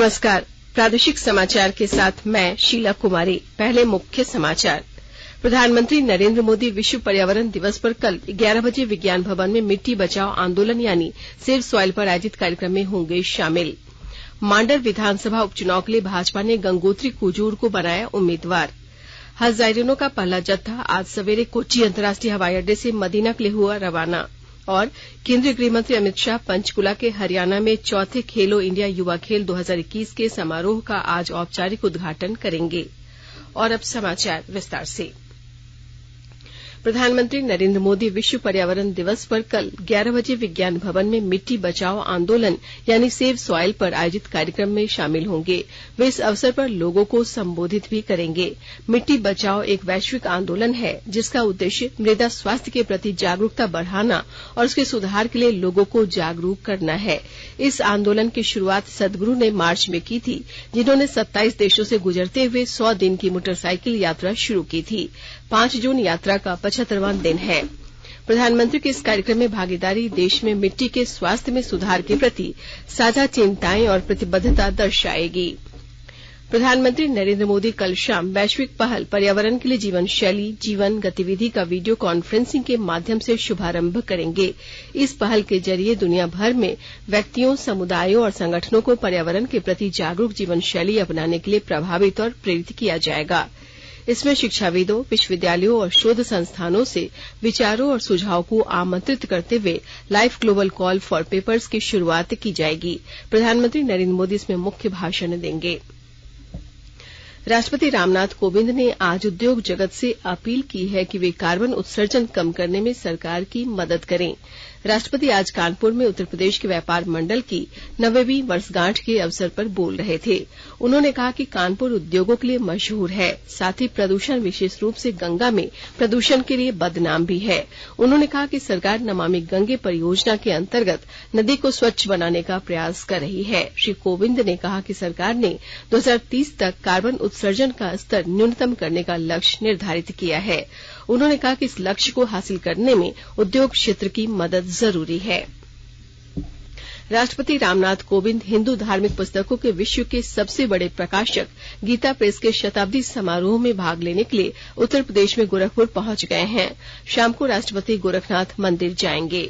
नमस्कार। प्रादेशिक समाचार के साथ मैं शीला कुमारी। पहले मुख्य समाचार। प्रधानमंत्री नरेंद्र मोदी विश्व पर्यावरण दिवस पर कल 11 बजे विज्ञान भवन में मिट्टी बचाओ आंदोलन यानी सेव सॉइल पर आयोजित कार्यक्रम में होंगे शामिल। मांडर विधानसभा उपचुनाव के लिए भाजपा ने गंगोत्री कुजूर को बनाया उम्मीदवार। हज जायरीनों का पहला जत्था आज सवेरे कोच्चि अंतर्राष्ट्रीय हवाई अड्डे से मदीना के लिए हुआ रवाना। और केंद्रीय गृहमंत्री अमित शाह पंचकुला के हरियाणा में चौथे खेलो इंडिया युवा खेल 2021 के समारोह का आज औपचारिक उद्घाटन करेंगे। और अब समाचार विस्तार से। प्रधानमंत्री नरेंद्र मोदी विश्व पर्यावरण दिवस पर कल 11 बजे विज्ञान भवन में मिट्टी बचाओ आंदोलन यानी सेव सॉइल पर आयोजित कार्यक्रम में शामिल होंगे। वे इस अवसर पर लोगों को संबोधित भी करेंगे। मिट्टी बचाओ एक वैश्विक आंदोलन है जिसका उद्देश्य मृदा स्वास्थ्य के प्रति जागरूकता बढ़ाना और उसके सुधार के लिए लोगों को जागरूक करना है। इस आंदोलन की शुरुआत सदगुरु ने मार्च में की थी, जिन्होंने 27 देशों से गुजरते हुए 100 दिन की मोटरसाइकिल यात्रा शुरू की थी। 5 जून यात्रा का 75वां दिन है। प्रधानमंत्री के इस कार्यक्रम में भागीदारी देश में मिट्टी के स्वास्थ्य में सुधार के प्रति साझा चिंताएं और प्रतिबद्धता दर्शाएगी। प्रधानमंत्री नरेंद्र मोदी कल शाम वैश्विक पहल पर्यावरण के लिए जीवन शैली जीवन गतिविधि का वीडियो कॉन्फ्रेंसिंग के माध्यम से शुभारंभ करेंगे। इस पहल के जरिए दुनिया भर में व्यक्तियों समुदायों और संगठनों को पर्यावरण के प्रति जागरूक जीवन शैली अपनाने के लिए प्रभावित और प्रेरित किया जाएगा। इसमें शिक्षाविदों विश्वविद्यालयों और शोध संस्थानों से विचारों और सुझावों को आमंत्रित करते हुए life global call for papers की शुरुआत की जाएगी। प्रधानमंत्री नरेंद्र मोदी इसमें मुख्य भाषण देंगे। राष्ट्रपति रामनाथ कोविंद ने आज उद्योग जगत से अपील की है कि वे कार्बन उत्सर्जन कम करने में सरकार की मदद करें। राष्ट्रपति आज कानपुर में उत्तर प्रदेश के व्यापार मंडल की 90वीं वर्षगांठ के अवसर पर बोल रहे थे। उन्होंने कहा कि कानपुर उद्योगों के लिए मशहूर है, साथ ही प्रदूषण विशेष रूप से गंगा में प्रदूषण के लिए बदनाम भी है। उन्होंने कहा कि सरकार नमामि गंगे परियोजना के अंतर्गत नदी को स्वच्छ बनाने का प्रयास कर रही है। श्री कोविंद ने कहा कि सरकार ने 2030 तक कार्बन उत्सर्जन का स्तर न्यूनतम करने का लक्ष्य निर्धारित किया है। उन्होंने कहा कि इस लक्ष्य को हासिल करने में उद्योग क्षेत्र की मदद जरूरी है। राष्ट्रपति रामनाथ कोविंद हिंदू धार्मिक पुस्तकों के विश्व के सबसे बड़े प्रकाशक गीता प्रेस के शताब्दी समारोह में भाग लेने के लिए उत्तर प्रदेश में गोरखपुर पहुंच गए हैं। शाम को राष्ट्रपति गोरखनाथ मंदिर जाएंगे।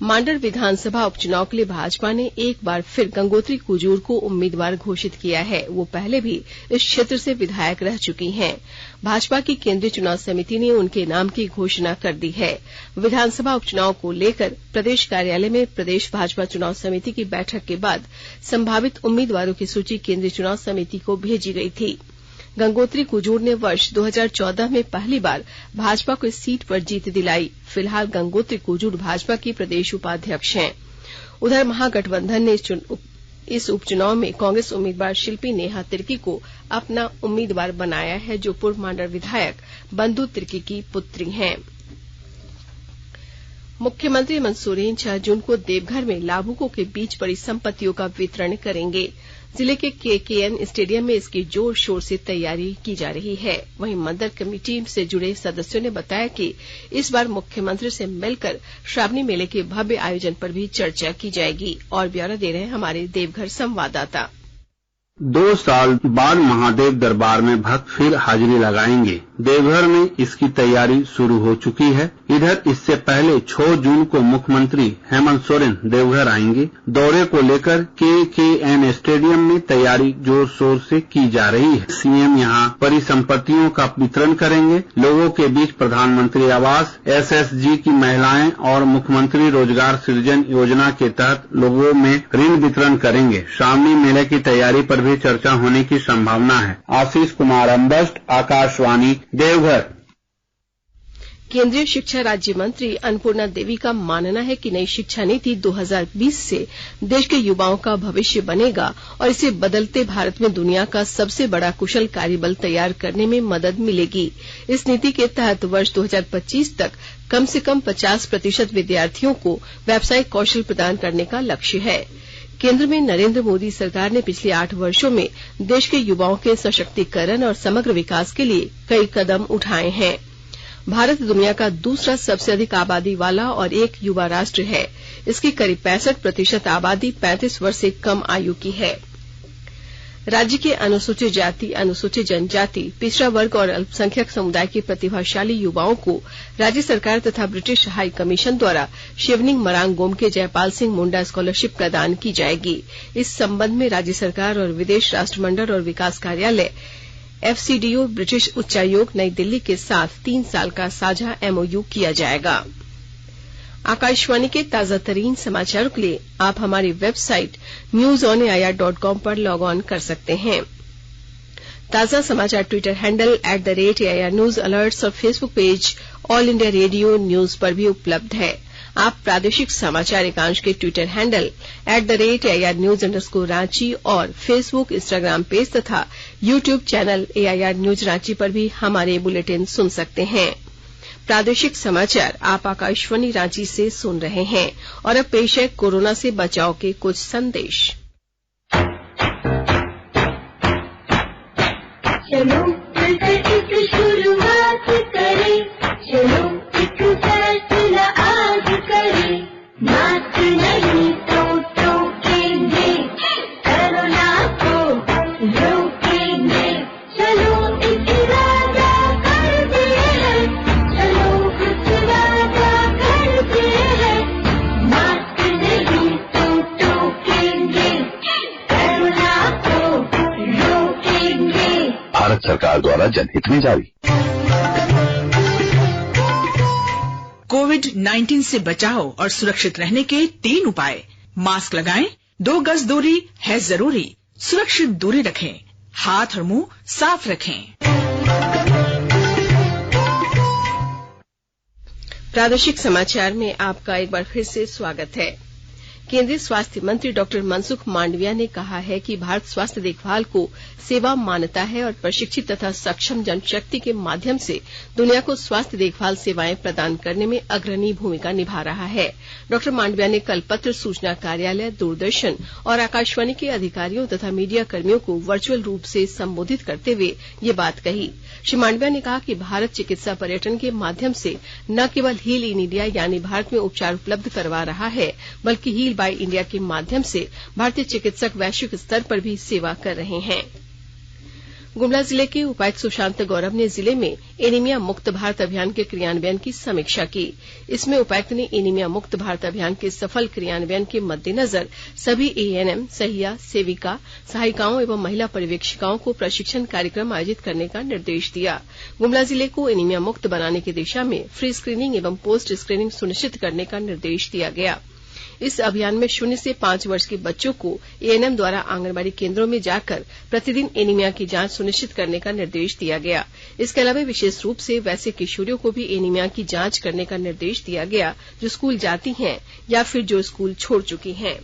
मांडर विधानसभा उपचुनाव के लिए भाजपा ने एक बार फिर गंगोत्री कुजूर को उम्मीदवार घोषित किया है। वो पहले भी इस क्षेत्र से विधायक रह चुकी हैं। भाजपा की केंद्रीय चुनाव समिति ने उनके नाम की घोषणा कर दी है। विधानसभा उपचुनाव को लेकर प्रदेश कार्यालय में प्रदेश भाजपा चुनाव समिति की बैठक के बाद संभावित उम्मीदवारों की सूची केंद्रीय चुनाव समिति को भेजी गई थी। गंगोत्री कुजूर ने वर्ष 2014 में पहली बार भाजपा को इस सीट पर जीत दिलाई। फिलहाल गंगोत्री कुजूर भाजपा की प्रदेश उपाध्यक्ष हैं। उधर महागठबंधन ने इस उपचुनाव में कांग्रेस उम्मीदवार शिल्पी नेहा तिर्की को अपना उम्मीदवार बनाया है, जो पूर्व मांडर विधायक बंधु तिर्की की पुत्री हैं। मुख्यमंत्री हेमंत सोरेन 6 जून को देवघर में लाभुकों के बीच पड़ी संपत्तियों का वितरण करेंगे। जिले के केकेएन स्टेडियम में इसकी जोर शोर से तैयारी की जा रही है। वहीं मंदिर कमेटी से जुड़े सदस्यों ने बताया कि इस बार मुख्यमंत्री से मिलकर श्रावणी मेले के भव्य आयोजन पर भी चर्चा की जाएगी। और ब्यौरा दे रहे हैं हमारे देवघर संवाददाता। 2 साल बाद महादेव दरबार में भक्त फिर हाजिरी लगाएंगे। देवघर में इसकी तैयारी शुरू हो चुकी है। इधर इससे पहले 6 जून को मुख्यमंत्री हेमंत सोरेन देवघर आएंगे। दौरे को लेकर केकेएन स्टेडियम में तैयारी जोर शोर से की जा रही है। सीएम यहां परिसंपत्तियों का वितरण करेंगे। लोगों के बीच प्रधानमंत्री आवास, एसएसजी की महिलाएं और मुख्यमंत्री रोजगार सृजन योजना के तहत लोगों में ऋण वितरण करेंगे। श्रावणी मेले की तैयारी पर भी चर्चा होने की संभावना है। आशीष कुमार अम्बस्ट, आकाशवाणी, देवघर। केंद्रीय शिक्षा राज्य मंत्री अन्नपूर्णा देवी का मानना है कि नई शिक्षा नीति 2020 से देश के युवाओं का भविष्य बनेगा और इससे बदलते भारत में दुनिया का सबसे बड़ा कुशल कार्यबल तैयार करने में मदद मिलेगी। इस नीति के तहत वर्ष 2025 तक कम से कम 50% विद्यार्थियों को व्यावसायिक कौशल प्रदान करने का लक्ष्य है। केंद्र में नरेंद्र मोदी सरकार ने पिछले 8 वर्षों में देश के युवाओं के सशक्तिकरण और समग्र विकास के लिए कई कदम उठाए हैं। भारत दुनिया का दूसरा सबसे अधिक आबादी वाला और एक युवा राष्ट्र है। इसकी करीब 65% आबादी 35 वर्ष से कम आयु की है। राज्य के अनुसूचित जाति, अनुसूचित जनजाति, पिछड़ा वर्ग और अल्पसंख्यक समुदाय के प्रतिभाशाली युवाओं को राज्य सरकार तथा ब्रिटिश हाई कमीशन द्वारा शिवनिंग मरांग गोम के जयपाल सिंह मुंडा स्कॉलरशिप प्रदान की जाएगी। इस संबंध में राज्य सरकार और विदेश राष्ट्रमंडल और विकास कार्यालय FCDO ब्रिटिश उच्चायोग नई दिल्ली के साथ 3 साल का साझा MOU किया जाएगा। आकाशवाणी के ताजा तरीन समाचारों के लिए आप हमारी वेबसाइट newsonair.com पर लॉग ऑन कर सकते हैं। ताजा समाचार Twitter handle @AIR news alerts और Facebook page All India Radio news पर भी उपलब्ध है। आप प्रादेशिक समाचार एकांश के ट्विटर हैंडल @AIR News_Ranchi और फेसबुक, इंस्टाग्राम पेज तथा YouTube channel AIR news Ranchi पर भी हमारे बुलेटिन सुन सकते हैं। प्रादेशिक समाचार आप आकाशवाणी रांची से सुन रहे हैं और अब पेश है कोरोना से बचाव के कुछ संदेश। चलो मिलकर एक शुरुआत करें, चलो एक फैसला आज करें, मास्क नहीं तो टोकेंगे, कोरोना को रोकेंगे, चलो एक इरादा करते हैं, चलो कुछ वादा करते हैं, मास्क नहीं तो टोकेंगे, कोरोना को रोकेंगे। भारत सरकार द्वारा जनहित में जारी। कोविड-19 से बचाव और सुरक्षित रहने के 3 उपाय। मास्क लगाएं, 2 गज दूरी है जरूरी, सुरक्षित दूरी रखें, हाथ और मुंह साफ रखें। प्रादेशिक समाचार में आपका एक बार फिर से स्वागत है। केंद्रीय स्वास्थ्य मंत्री डॉक्टर मनसुख मांडविया ने कहा है कि भारत स्वास्थ्य देखभाल को सेवा मान्यता है और प्रशिक्षित तथा सक्षम जनशक्ति के माध्यम से दुनिया को स्वास्थ्य देखभाल सेवाएं प्रदान करने में अग्रणी भूमिका निभा रहा है। डॉक्टर मांडविया ने कल पत्र सूचना कार्यालय, दूरदर्शन और आकाशवाणी के अधिकारियों तथा मीडिया कर्मियों को वर्चुअल रूप से संबोधित करते हुए ये बात कही। श्री मांडविया ने कहा कि भारत चिकित्सा पर्यटन के माध्यम से न केवल हील इन इंडिया यानी भारत में उपचार उपलब्ध करवा रहा है, बल्कि हील बाय इंडिया के माध्यम से भारतीय चिकित्सक वैश्विक स्तर पर भी सेवा कर रहे हैं। गुमला जिले के उपायुक्त सुशांत गौरव ने जिले में एनीमिया मुक्त भारत अभियान के क्रियान्वयन की समीक्षा की। इसमें उपायुक्त ने एनीमिया मुक्त भारत अभियान के सफल क्रियान्वयन के मद्देनजर सभी ANM, सहिया, सेविका, सहायिकाओं एवं महिला पर्यवेक्षिकाओं को प्रशिक्षण कार्यक्रम आयोजित करने का निर्देश दिया। गुमला जिले को एनीमिया मुक्त बनाने की दिशा में फ्री स्क्रीनिंग एवं पोस्ट स्क्रीनिंग सुनिश्चित करने का निर्देश दिया गया। इस अभियान में 0 से 5 वर्ष के बच्चों को ANM द्वारा आंगनबाड़ी केंद्रों में जाकर प्रतिदिन एनीमिया की जांच सुनिश्चित करने का निर्देश दिया गया। इसके अलावा विशेष रूप से वैसे किशोरियों को भी एनीमिया की जांच करने का निर्देश दिया गया जो स्कूल जाती हैं या फिर जो स्कूल छोड़ चुकी हैं।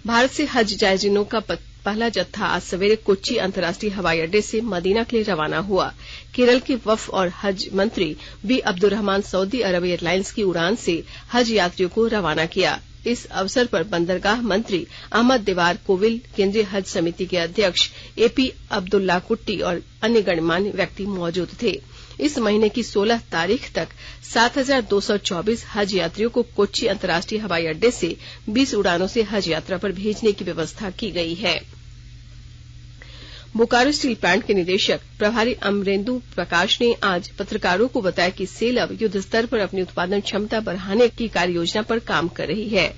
भारत से हज जायरीनों का पहला जत्था आज सवेरे कोच्चि अंतर्राष्ट्रीय हवाई अड्डे से मदीना के लिए रवाना हुआ। केरल के वक्फ और हज मंत्री बी अब्दुर्रहमान सऊदी अरब एयरलाइंस की उड़ान से हज यात्रियों को रवाना किया। इस अवसर पर बंदरगाह मंत्री अहमद देवार कोविल, केंद्रीय हज समिति के अध्यक्ष AP अब्दुल्ला कुट्टी और अन्य गणमान्य व्यक्ति मौजूद थे। इस महीने की 16 तारीख तक 7,224 हज यात्रियों को कोच्चि अंतर्राष्ट्रीय हवाई अड्डे से 20 उड़ानों से हज यात्रा पर भेजने की व्यवस्था की गई है। बोकारो स्टील प्लांट के निदेशक प्रभारी अमरेंदु प्रकाश ने आज पत्रकारों को बताया कि सेल अब युद्ध स्तर पर अपनी उत्पादन क्षमता बढ़ाने की कार्य योजना पर काम कर रही है।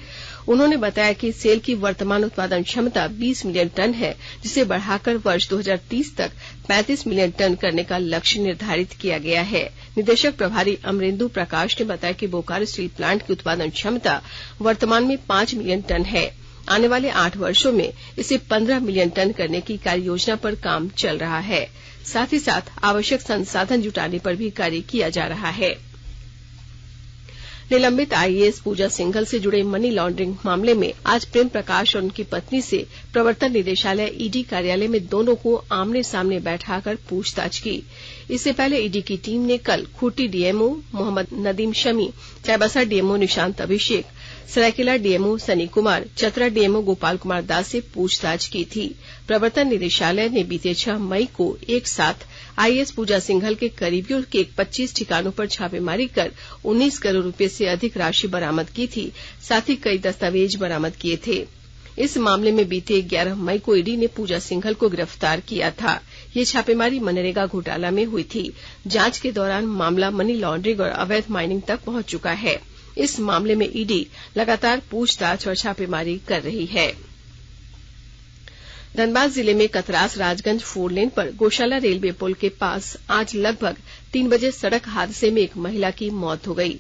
उन्होंने बताया कि सेल की वर्तमान उत्पादन क्षमता 20 मिलियन टन है, जिसे बढ़ाकर वर्ष 2030 तक 35 मिलियन टन करने का लक्ष्य निर्धारित किया गया है। निदेशक प्रभारी अमरेंदु प्रकाश ने बताया कि बोकारो स्टील प्लांट की उत्पादन क्षमता वर्तमान में 5 मिलियन टन है। आने वाले 8 वर्षों में इसे 15 मिलियन टन करने की कार्य योजना पर काम चल रहा है। साथ ही साथ आवश्यक संसाधन जुटाने पर भी कार्य किया जा रहा है। निलंबित IAS पूजा सिंघल से जुड़े मनी लॉन्ड्रिंग मामले में आज प्रेम प्रकाश और उनकी पत्नी से प्रवर्तन निदेशालय ED कार्यालय में दोनों को आमने सामने बैठाकर पूछताछ की। इससे पहले ED की टीम ने कल खूंटी DMO मोहम्मद नदीम शमी, चाईबासा DMO निशांत अभिषेक, सरायकेला DMO सनी कुमार, चतरा DMO गोपाल कुमार दास से पूछताछ की थी। प्रवर्तन निदेशालय ने बीते 6 मई को एक साथ IAS पूजा सिंघल के करीबियों के 25 ठिकानों पर छापेमारी कर 19 करोड़ रुपए से अधिक राशि बरामद की थी। साथ ही कई दस्तावेज बरामद किए थे। इस मामले में बीते 11 मई को ईडी ने पूजा सिंघल को गिरफ्तार किया था। ये छापेमारी मनरेगा घोटाला में हुई थी। जांच के दौरान मामला मनी लॉन्ड्रिंग और अवैध माइनिंग तक पहुंच चुका है। इस मामले में ईडी लगातार पूछताछ और छापेमारी कर रही है। धनबाद जिले में कतरास राजगंज 4 लेन पर गौशाला रेलवे पुल के पास आज लगभग 3 बजे सड़क हादसे में एक महिला की मौत हो गई।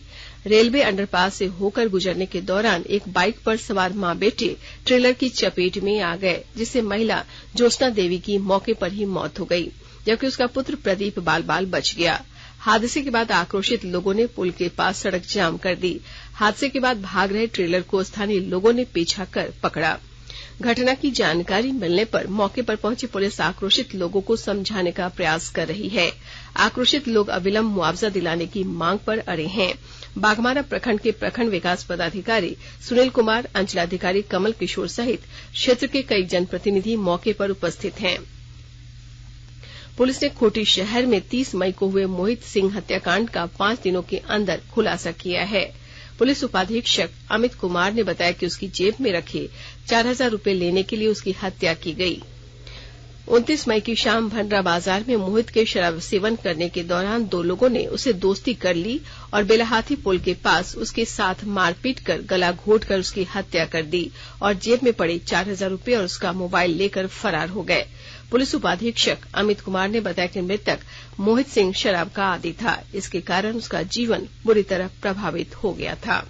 रेलवे अंडरपास से होकर गुजरने के दौरान एक बाइक पर सवार मां बेटे ट्रेलर की चपेट में आ गए, जिससे महिला ज्योत्सना देवी की मौके पर ही मौत हो गई, जबकि उसका पुत्र प्रदीप बाल बाल बच गया। हादसे के बाद आक्रोशित लोगों ने पुल के पास सड़क जाम कर दी। हादसे के बाद भाग रहे ट्रेलर को स्थानीय लोगों ने पीछा कर पकड़ा। घटना की जानकारी मिलने पर मौके पर पहुंची पुलिस आक्रोशित लोगों को समझाने का प्रयास कर रही है। आक्रोशित लोग अविलंब मुआवजा दिलाने की मांग पर अड़े हैं। बाघमारा प्रखंड के प्रखंड विकास पदाधिकारी सुनील कुमार, अंचलाधिकारी कमल किशोर सहित क्षेत्र के कई जनप्रतिनिधि मौके पर उपस्थित हैं। पुलिस ने खूंटी शहर में 30 मई को हुए मोहित सिंह हत्याकांड का 5 दिनों के अंदर खुलासा किया है। पुलिस उपाधीक्षक अमित कुमार ने बताया कि उसकी जेब में रखे 4000 रुपए लेने के लिए उसकी हत्या की गई। 29 मई की शाम भंडरा बाजार में मोहित के शराब सेवन करने के दौरान 2 लोगों ने उसे दोस्ती कर ली और बेलाहाथी पुल के पास उसके साथ मारपीट कर गला घोट कर उसकी हत्या कर दी और जेब में पड़े 4000 रुपए और उसका मोबाइल लेकर फरार हो गए। पुलिस उपाधीक्षक अमित कुमार ने बताया कि मृतक मोहित सिंह शराब का आदी था। इसके कारण उसका जीवन बुरी तरह प्रभावित हो गया था।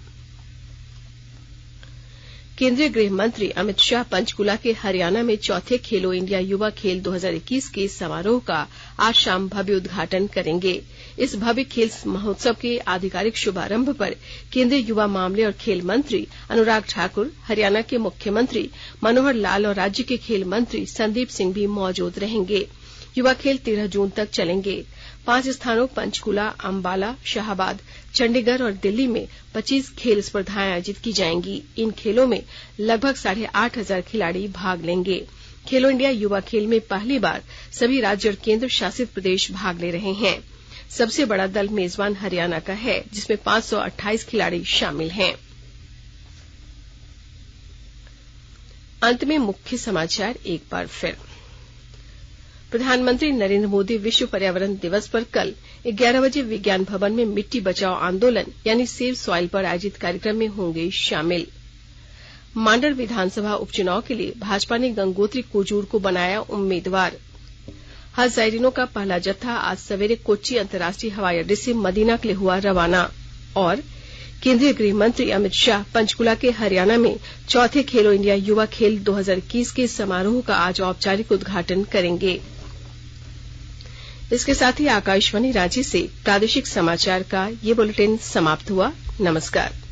केंद्रीय गृह मंत्री अमित शाह पंचकुला के हरियाणा में चौथे खेलो इंडिया युवा खेल 2021 के समारोह का आज शाम भव्य उद्घाटन करेंगे। इस भव्य खेल महोत्सव के आधिकारिक शुभारंभ पर केंद्रीय युवा मामले और खेल मंत्री अनुराग ठाकुर, हरियाणा के मुख्यमंत्री मनोहर लाल और राज्य के खेल मंत्री संदीप सिंह भी मौजूद रहेंगे। युवा खेल 13 जून तक चलेंगे। 5 स्थानों पंचकुला, अंबाला, शाहबाद, चंडीगढ़ और दिल्ली में 25 खेल स्पर्धाएं आयोजित की जाएंगी। इन खेलों में लगभग 8500 खिलाड़ी भाग लेंगे। खेलो इंडिया युवा खेल में पहली बार सभी राज्य और केंद्र शासित प्रदेश भाग ले रहे हैं। सबसे बड़ा दल मेजबान हरियाणा का है, जिसमें 528 खिलाड़ी शामिल हैं। अंत में मुख्य समाचार एक बार फिर। प्रधानमंत्री नरेंद्र मोदी विश्व पर्यावरण दिवस पर कल 11 बजे विज्ञान भवन में मिट्टी बचाओ आंदोलन यानी सेव सॉइल पर आयोजित कार्यक्रम में होंगे शामिल। मांडर विधानसभा उपचुनाव के लिए भाजपा ने गंगोत्री कुजूर को बनाया उम्मीदवार। हज जायरीनों का पहला जत्था आज सवेरे कोच्चि अंतर्राष्ट्रीय हवाई अड्डे से मदीना के लिए हुआ रवाना। और केंद्रीय गृह मंत्री अमित शाह पंचकुला के हरियाणा में चौथे खेलो इंडिया युवा खेल 2021 के समारोह का आज औपचारिक उद्घाटन करेंगे। इसके साथ ही आकाशवाणी रांची से प्रादेशिक समाचार का ये बुलेटिन समाप्त हुआ। नमस्कार।